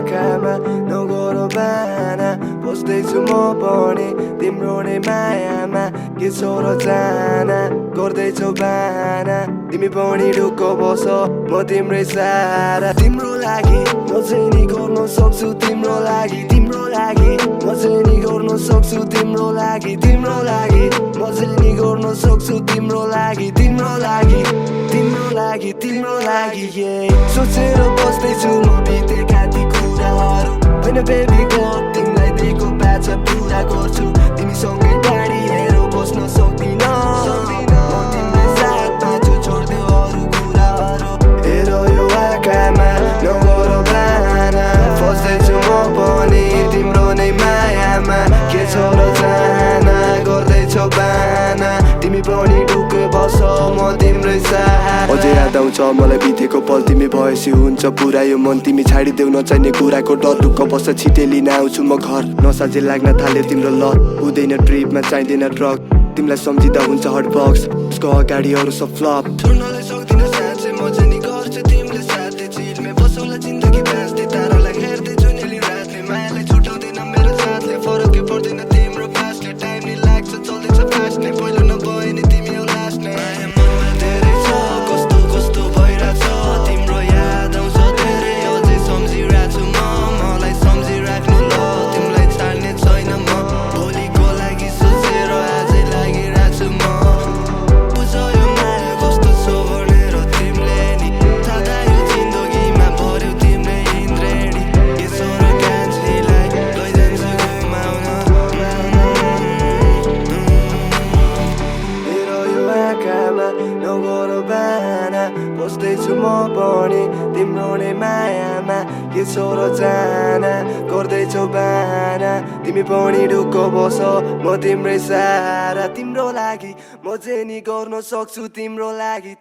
आँखामा नगर बाना बस्दैछु म पनि तिम्रो नै मायामा के छ र चाहना गर्दैछौ बाना तिमी पनि ढुक्क बस म तिम्रै सारा तिम्रो लागि म चाहिँ नि गर्न सक्छु तिम्रो लागि तिम्रो लागि म चाहिँ नि गर्न सक्छु तिम्रो लागि तिम्रो लागि म चाहिँ नि गर्न सक्छु तिम्रो लागि तिम्रो लागि तिम्रो लागि तिम्रो लागि सोचेर बस्दैछु म बितेका ती कुराहरू होइन बेबी गर्ल तिमीलाई दिएको बाचा पुरा गर्छु तिमीसँगै टाढी हेर बस्न सक्दिन म तिम्रै साथमा छु छोड्देऊ अरू कुराहरू हेर यो आँखामा नगर बाना फस्दैछु म पनि तिम्रो नै मायामा के छ र चाहना गर्दैछौ बाना तिमी पनि ढुक्क बस म तिम्रै साथ अझै याद आउँछ मलाई बितेको पल तिमी भएपछि हुन्छ पुरा यो मन तिमी छाडिदेऊ नचाहिने कुराको डर ढुक्क बस छिटै लिन आउँछु म घर नसाझै लाग्न थाल्यो तिम्रो लत हुँदैन ट्रिपमा चाहिँदैन ड्रग तिमीलाई सम्झिँदा हुन्छ हट बक्स उसको अगाडि अरू सब फ्लप छोड्नलाई सक्दिन साँच्चै म चाहिँ नि गर्छु तिमीले साथै चिलमै बसौँला जिन्दगी बाँच्दै तारालाई हेर्दै जुनेली रातले मायालाई छुटाउँदैन मेरो साथले फरकै पर्दैन तिम्रो पासले टाइम नि लाग्छ चल्दैछ फास्ट नै पहिलो नभए नि तिमी हो लास्ट नै मनमा धेरै छ कस्तो कस्तो भइरहेछ तिम्रो याद आउँछ धेरै अझै सम्झिरहेछु म मलाई सम्झिराख्नु ल तिमीलाई छाड्ने छैन म भोलिको लागि सोचेर आजै लागिरहेछु म बुझ यो माया कस्तो छ भनेर तिमीले नि थाहा यो जिन्दगीमा भर्यौ तिम्रै इन्द्रेणी यसो र कान्छीलाई लैजान्छु घुमाउन हेर यो आँखामा नगर बाना बस्दैछु म पनि तिम्रो नै मायामा के छ र चाहना गर्दैछौ बाना तिमी पनि ढुक्क बस म तिम्रै सारा तिम्रो लागि म चाहिँ नि गर्न सक्छु तिम्रो लागि